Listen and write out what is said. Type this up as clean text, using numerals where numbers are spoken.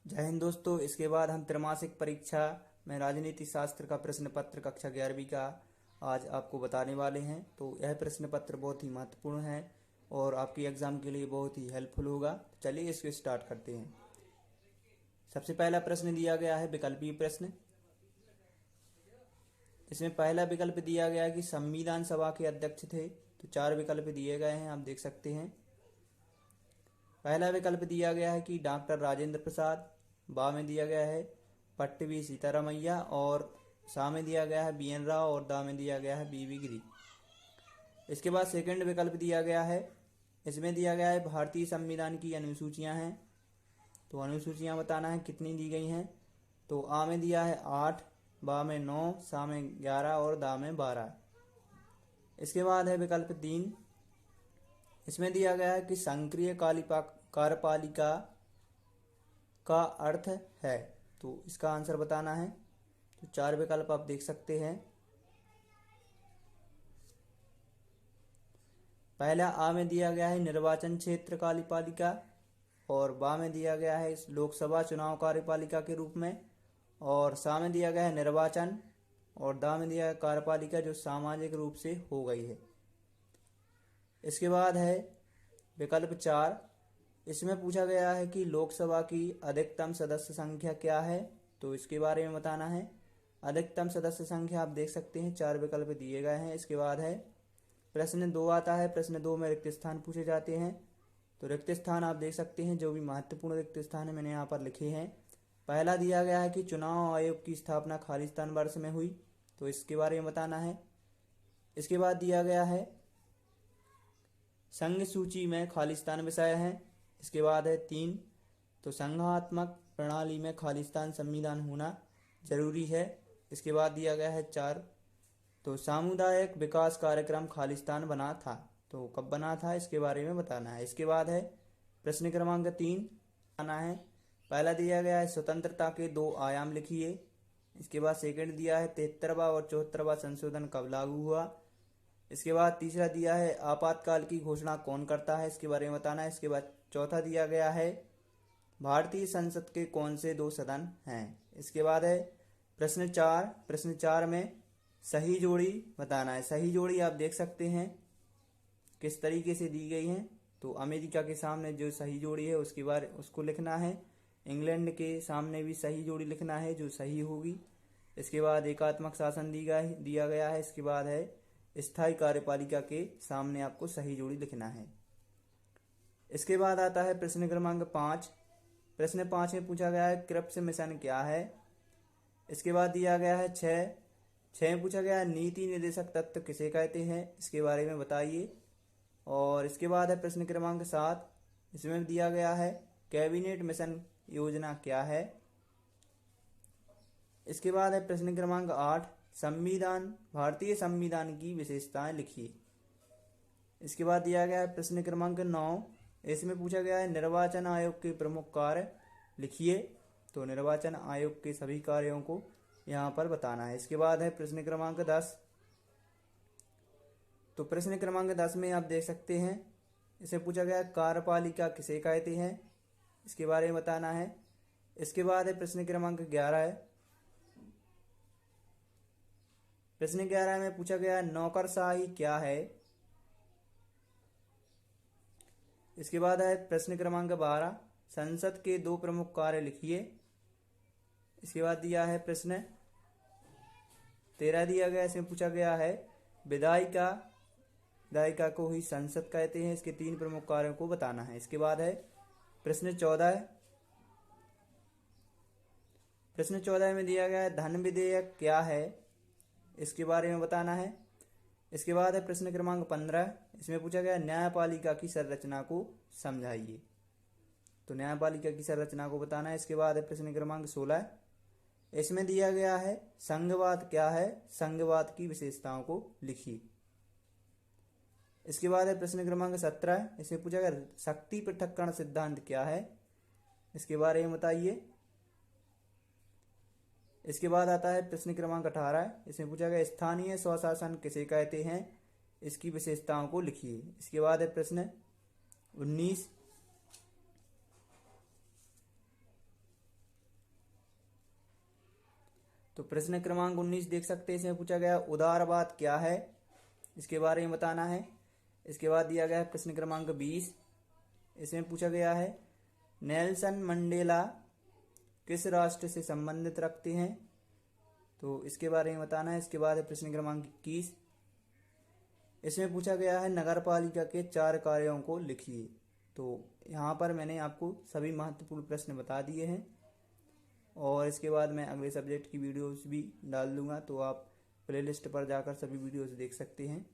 जय हिंद दोस्तों। इसके बाद हम त्रैमासिक परीक्षा में राजनीति शास्त्र का प्रश्न पत्र कक्षा 11वीं का आज आपको बताने वाले हैं। तो यह प्रश्न पत्र बहुत ही महत्वपूर्ण है और आपकी एग्जाम के लिए बहुत ही हेल्पफुल होगा। तो चलिए इसको स्टार्ट करते हैं। सबसे पहला प्रश्न दिया गया है विकल्पीय प्रश्न। इसमें पहला विकल्प दिया गया है कि संविधान सभा के अध्यक्ष थे। तो 4 विकल्प दिए गए हैं, आप देख सकते हैं। पहला विकल्प दिया गया है कि डॉक्टर राजेंद्र प्रसाद, बा में दिया गया है पट्टवी सीतारामैया और सा में दिया गया है BN राव और दा में दिया गया है BV गिरी। इसके बाद सेकंड विकल्प दिया गया है, इसमें दिया गया है भारतीय संविधान की अनुसूचियां हैं। तो अनुसूचियां बताना है कितनी दी गई हैं। तो आ में दिया है 8, बा में 9, सा में 11 और दा में 12। इसके बाद है विकल्प 3, इसमें दिया गया है कि सक्रिय कार्यपालिका का अर्थ है। तो इसका आंसर बताना है। तो 4 विकल्प आप देख सकते हैं। पहला आ में दिया गया है निर्वाचन क्षेत्र कार्यपालिका और बा में दिया गया है इस लोकसभा चुनाव कार्यपालिका के रूप में और सा में दिया गया है निर्वाचन और दा में दिया है कार्यपालिका जो सामाजिक रूप से हो गई है। इसके बाद है विकल्प 4, इसमें पूछा गया है कि लोकसभा की अधिकतम सदस्य संख्या क्या है। तो इसके बारे में बताना है। अधिकतम सदस्य संख्या आप देख सकते हैं, 4 विकल्प दिए गए हैं। इसके बाद है प्रश्न 2 आता है। प्रश्न 2 में रिक्त स्थान पूछे जाते हैं। तो रिक्त स्थान आप देख सकते हैं, जो भी महत्वपूर्ण रिक्त स्थान है मैंने यहाँ पर लिखे हैं। पहला दिया गया है कि चुनाव आयोग की स्थापना खालिस्तान वर्ष में हुई। तो इसके बारे में बताना है। इसके बाद दिया गया है संघ सूची में खालिस्तान विषय है। इसके बाद है 3, तो संघात्मक प्रणाली में खालिस्तान संविधान होना जरूरी है। इसके बाद दिया गया है 4, तो सामुदायिक विकास कार्यक्रम खालिस्तान बना था। तो कब बना था इसके बारे में बताना है। इसके बाद है प्रश्न क्रमांक 3 आना है। पहला दिया गया है स्वतंत्रता के 2 आयाम लिखिए। इसके बाद सेकंड दिया है 73वां और 74वां संशोधन कब लागू हुआ। इसके बाद तीसरा दिया है आपातकाल की घोषणा कौन करता है, इसके बारे में बताना है। इसके बाद चौथा दिया गया है भारतीय संसद के कौन से 2 सदन हैं। इसके बाद है प्रश्न 4 में सही जोड़ी बताना है। सही जोड़ी आप देख सकते हैं किस तरीके से दी गई है। तो अमेरिका के सामने जो सही जोड़ी है उसको लिखना है। इंग्लैंड के सामने भी सही जोड़ी लिखना है जो सही होगी। इसके बाद एकात्मक शासन दिया गया है। इसके बाद है स्थायी कार्यपालिका के सामने आपको सही जोड़ी लिखना है। इसके बाद आता है प्रश्न क्रमांक 5। प्रश्न 5 में पूछा गया है क्रिप्स मिशन क्या है। इसके बाद दिया गया है 6 में पूछा गया है नीति निर्देशक तत्व किसे कहते हैं, इसके बारे में बताइए। और इसके बाद है प्रश्न क्रमांक 7, इसमें दिया गया है कैबिनेट मिशन योजना क्या है। इसके बाद है प्रश्न क्रमांक 8, भारतीय संविधान की विशेषताएं लिखिए। इसके बाद दिया गया है प्रश्न क्रमांक 9, इसमें पूछा गया है निर्वाचन आयोग के प्रमुख कार्य लिखिए। तो निर्वाचन आयोग के सभी कार्यों को यहाँ पर बताना है। इसके बाद है प्रश्न क्रमांक 10। तो प्रश्न क्रमांक 10 में आप देख सकते हैं, इसे पूछा गया कार्यपालिका किसे कहते हैं, इसके बारे में बताना है। इसके बाद है प्रश्न क्रमांक 11 है। प्रश्न 11 में पूछा गया नौकरशाही क्या है। इसके बाद है प्रश्न क्रमांक 12, संसद के 2 प्रमुख कार्य लिखिए। इसके बाद दिया है प्रश्न 13 दिया गया, इसमें पूछा गया है विधायिका को ही संसद कहते हैं, इसके 3 प्रमुख कार्यों को बताना है। इसके बाद है प्रश्न 14। प्रश्न 14 में दिया गया है धन विधेयक क्या है, इसके बारे में बताना है। इसके बाद है प्रश्न क्रमांक 15, इसमें पूछा गया न्यायपालिका की संरचना को समझाइए। तो न्यायपालिका की संरचना को बताना है। इसके बाद है प्रश्न क्रमांक 16, इसमें दिया गया है संघवाद क्या है, संघवाद की विशेषताओं को लिखिए। इसके बाद है प्रश्न क्रमांक 17, इसमें पूछा गया शक्ति पृथक्करण सिद्धांत क्या है, इसके बारे में बताइए। इसके बाद आता है प्रश्न क्रमांक 18, इसमें पूछा गया स्थानीय स्वशासन किसे कहते हैं, इसकी विशेषताओं को लिखिए। इसके बाद है प्रश्न 19, तो प्रश्न क्रमांक 19 देख सकते हैं, इसमें पूछा गया उदारवाद क्या है, इसके बारे में बताना है। इसके बाद दिया गया है प्रश्न क्रमांक 20, इसमें पूछा गया है नेल्सन मंडेला किस राष्ट्र से संबंधित रखते हैं, तो इसके बारे में बताना है। इसके बाद है प्रश्न क्रमांक 21, इसमें पूछा गया है नगरपालिका के 4 कार्यों को लिखिए। तो यहाँ पर मैंने आपको सभी महत्वपूर्ण प्रश्न बता दिए हैं और इसके बाद मैं अगले सब्जेक्ट की वीडियोस भी डाल दूंगा, तो आप प्लेलिस्ट पर जाकर सभी वीडियोस देख सकते हैं।